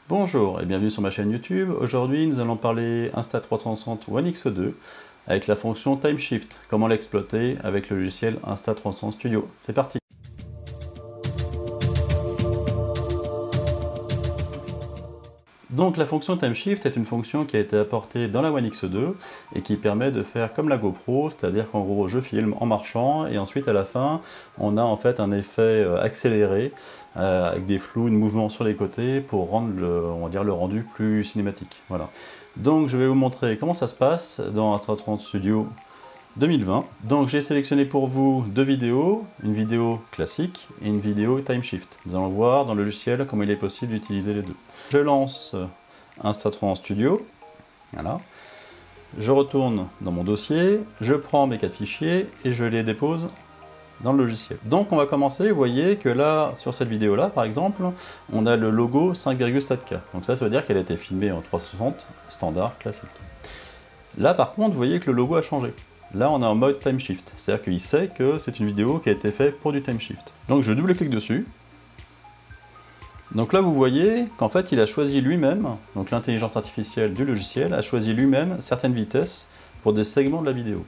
Bonjour et bienvenue sur ma chaîne YouTube. Aujourd'hui, nous allons parler Insta360 One X2 avec la fonction TimeShift, comment l'exploiter avec le logiciel Insta360 Studio. C'est parti! Donc la fonction TimeShift est une fonction qui a été apportée dans la One X2 et qui permet de faire comme la GoPro, c'est-à-dire qu'en gros je filme en marchant et ensuite à la fin on a en fait un effet accéléré avec des flous de mouvements sur les côtés pour rendre on va dire, le rendu plus cinématique. Voilà. Donc je vais vous montrer comment ça se passe dans Insta360 Studio 2020. Donc j'ai sélectionné pour vous deux vidéos, une vidéo classique et une vidéo TimeShift. Nous allons voir dans le logiciel comment il est possible d'utiliser les deux. Je lance Insta360 Studio, voilà. Je retourne dans mon dossier, je prends mes 4 fichiers et je les dépose dans le logiciel. Donc on va commencer, vous voyez que là, sur cette vidéo là par exemple, on a le logo 5,7K. Donc ça veut dire qu'elle a été filmée en 360 standard classique. Là par contre, vous voyez que le logo a changé. Là, on est en mode TimeShift, c'est-à-dire qu'il sait que c'est une vidéo qui a été faite pour du TimeShift. Donc je double-clique dessus. Donc là, vous voyez qu'en fait, il a choisi lui-même, donc l'intelligence artificielle du logiciel a choisi lui-même certaines vitesses pour des segments de la vidéo.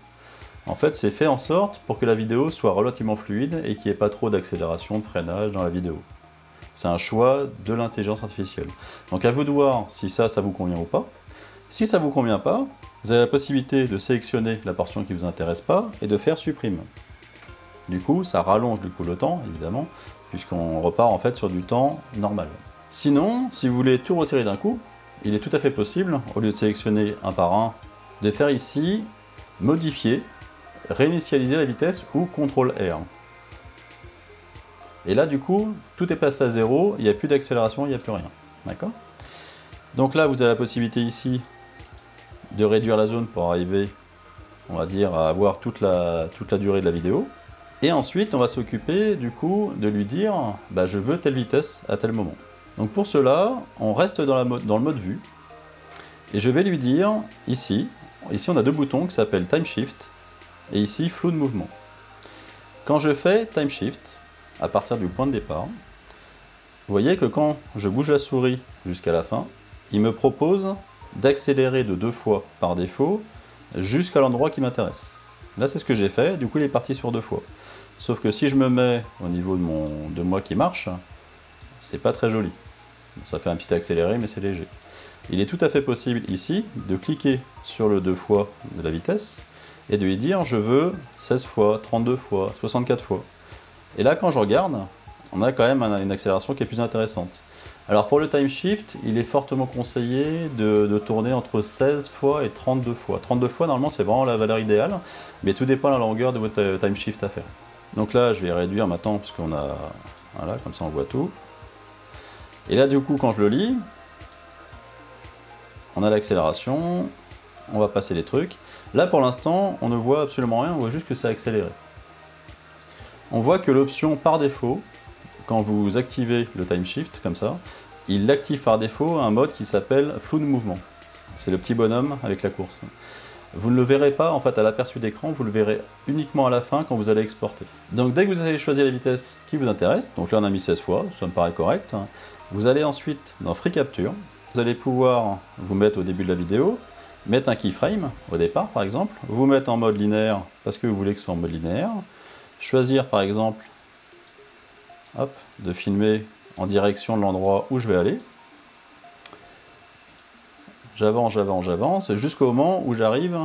En fait, c'est fait en sorte pour que la vidéo soit relativement fluide et qu'il n'y ait pas trop d'accélération, de freinage dans la vidéo. C'est un choix de l'intelligence artificielle. Donc à vous de voir si ça vous convient ou pas. Si ça ne vous convient pas, vous avez la possibilité de sélectionner la portion qui ne vous intéresse pas et de faire supprime. Du coup, ça rallonge le temps, évidemment, puisqu'on repart en fait sur du temps normal. Sinon, si vous voulez tout retirer d'un coup, il est tout à fait possible, au lieu de sélectionner un par un, de faire ici, modifier, réinitialiser la vitesse ou CTRL-R. Et là, du coup, tout est passé à zéro, il n'y a plus d'accélération, il n'y a plus rien. D'accord ? Donc là, vous avez la possibilité ici de réduire la zone pour arriver, on va dire, à avoir toute la durée de la vidéo. Et ensuite, on va s'occuper, du coup, de lui dire, bah, je veux telle vitesse à tel moment. Donc pour cela, on reste dans le mode vue. Et je vais lui dire, ici on a deux boutons qui s'appellent TimeShift, et ici, flou de mouvement. Quand je fais TimeShift, à partir du point de départ, vous voyez que quand je bouge la souris jusqu'à la fin, il me propose d'accélérer de 2 fois par défaut jusqu'à l'endroit qui m'intéresse. Là, c'est ce que j'ai fait, du coup, il est parti sur 2 fois. Sauf que si je me mets au niveau de moi qui marche, c'est pas très joli. Ça fait un petit accéléré, mais c'est léger. Il est tout à fait possible ici de cliquer sur le 2 fois de la vitesse et de lui dire je veux 16 fois, 32 fois, 64 fois. Et là, quand je regarde, on a quand même une accélération qui est plus intéressante. Alors pour le TimeShift, il est fortement conseillé de tourner entre 16 fois et 32 fois. 32 fois, normalement, c'est vraiment la valeur idéale, mais tout dépend de la longueur de votre TimeShift à faire. Donc là, je vais réduire maintenant, parce qu'on a... Voilà, comme ça on voit tout. Et là, du coup, quand je le lis, on a l'accélération, on va passer les trucs. Là, pour l'instant, on ne voit absolument rien, on voit juste que c'est accéléré. On voit que l'option par défaut, quand vous activez le TimeShift, comme ça, il active par défaut un mode qui s'appelle flou de mouvement. C'est le petit bonhomme avec la course. Vous ne le verrez pas en fait à l'aperçu d'écran, vous le verrez uniquement à la fin quand vous allez exporter. Donc dès que vous allez choisir la vitesse qui vous intéresse, donc là on a mis 16 fois, ça me paraît correct, vous allez ensuite dans Free Capture, vous allez pouvoir vous mettre au début de la vidéo, mettre un keyframe au départ par exemple, vous mettre en mode linéaire parce que vous voulez que ce soit en mode linéaire, choisir par exemple hop, de filmer en direction de l'endroit où je vais aller. J'avance, j'avance, j'avance, jusqu'au moment où j'arrive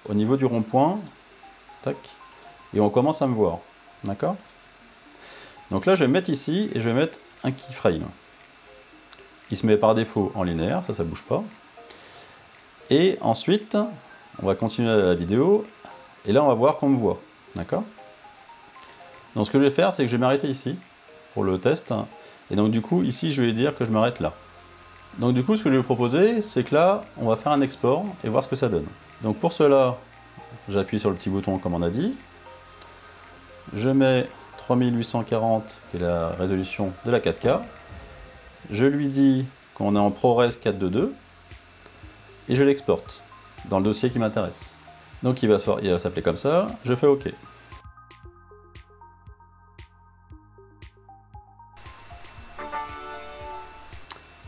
au niveau du rond-point. Tac. Et on commence à me voir. D'accord? Donc là, je vais me mettre ici et je vais mettre un keyframe. Il se met par défaut en linéaire, ça bouge pas. Et ensuite, on va continuer la vidéo. Et là, on va voir qu'on me voit. D'accord? Donc ce que je vais faire, c'est que je vais m'arrêter ici pour le test. Et donc du coup, ici, je vais lui dire que je m'arrête là. Donc du coup, ce que je vais vous proposer, c'est que là, on va faire un export et voir ce que ça donne. Donc pour cela, j'appuie sur le petit bouton comme on a dit. Je mets 3840, qui est la résolution de la 4K. Je lui dis qu'on est en ProRes 422 et je l'exporte dans le dossier qui m'intéresse. Donc il va s'appeler comme ça, je fais OK.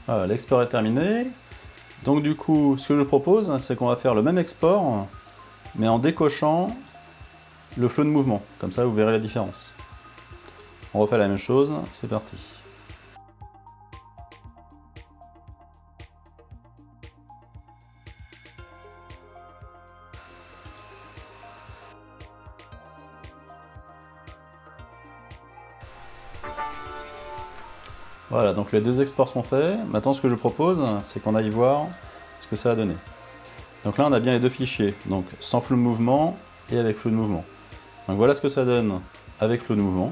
Voilà, l'export est terminé. Donc du coup, ce que je propose, c'est qu'on va faire le même export, mais en décochant le flot de mouvement. Comme ça, vous verrez la différence. On refait la même chose, c'est parti. Voilà, donc les deux exports sont faits. Maintenant, ce que je propose, c'est qu'on aille voir ce que ça a donné. Donc là, on a bien les deux fichiers, donc sans flot de mouvement et avec flot de mouvement. Donc voilà ce que ça donne avec flot de mouvement.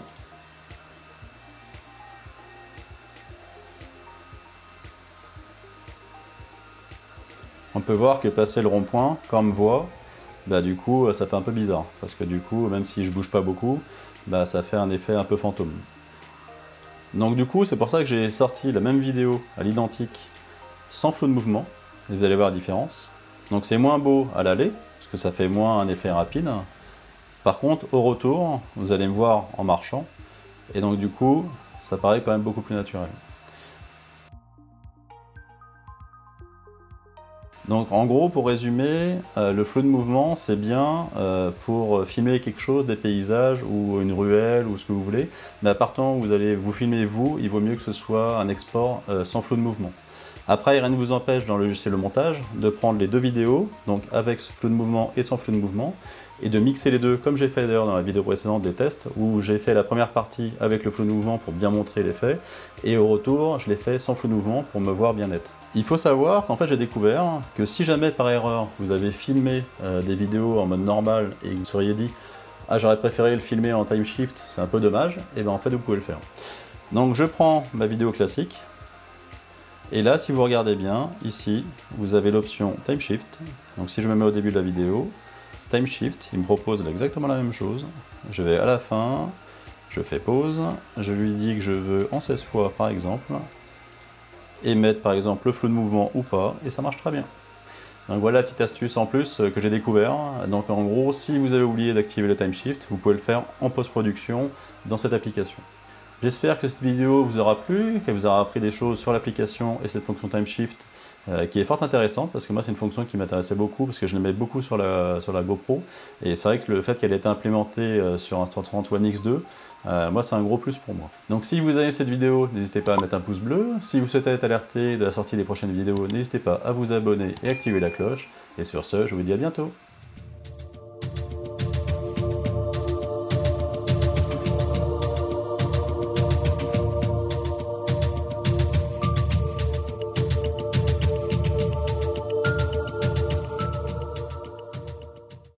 On peut voir que passer le rond-point, quand on me voit, bah du coup, ça fait un peu bizarre. Parce que du coup, même si je bouge pas beaucoup, bah ça fait un effet un peu fantôme. Donc du coup, c'est pour ça que j'ai sorti la même vidéo à l'identique sans flot de mouvement, et vous allez voir la différence. Donc c'est moins beau à l'aller, parce que ça fait moins un effet rapide. Par contre, au retour, vous allez me voir en marchant, et donc du coup, ça paraît quand même beaucoup plus naturel. Donc en gros, pour résumer, le flot de mouvement, c'est bien pour filmer quelque chose, des paysages ou une ruelle ou ce que vous voulez. Mais à partir du moment où vous allez vous filmer vous, il vaut mieux que ce soit un export sans flot de mouvement. Après, rien ne vous empêche dans le logiciel de montage de prendre les deux vidéos, donc avec ce flot de mouvement et sans flot de mouvement, et de mixer les deux, comme j'ai fait d'ailleurs dans la vidéo précédente des tests, où j'ai fait la première partie avec le flot de mouvement pour bien montrer l'effet, et au retour, je l'ai fait sans flot de mouvement pour me voir bien net. Il faut savoir qu'en fait, j'ai découvert que si jamais par erreur, vous avez filmé des vidéos en mode normal et que vous seriez dit « Ah, j'aurais préféré le filmer en time shift, c'est un peu dommage », et bien en fait, vous pouvez le faire. Donc je prends ma vidéo classique, et là, si vous regardez bien, ici, vous avez l'option Time Shift. Donc si je me mets au début de la vidéo, Time Shift, il me propose exactement la même chose. Je vais à la fin, je fais pause, je lui dis que je veux en 16 fois par exemple, et mettre par exemple le flot de mouvement ou pas, et ça marche très bien. Donc voilà la petite astuce en plus que j'ai découvert. Donc en gros, si vous avez oublié d'activer le Time Shift, vous pouvez le faire en post-production dans cette application. J'espère que cette vidéo vous aura plu, qu'elle vous aura appris des choses sur l'application et cette fonction Time Shift qui est fort intéressante parce que moi c'est une fonction qui m'intéressait beaucoup parce que je l'aimais beaucoup sur la GoPro et c'est vrai que le fait qu'elle ait été implémentée sur Insta330 One X2, moi c'est un gros plus pour moi. Donc si vous aimez cette vidéo, n'hésitez pas à mettre un pouce bleu. Si vous souhaitez être alerté de la sortie des prochaines vidéos, n'hésitez pas à vous abonner et activer la cloche. Et sur ce, je vous dis à bientôt.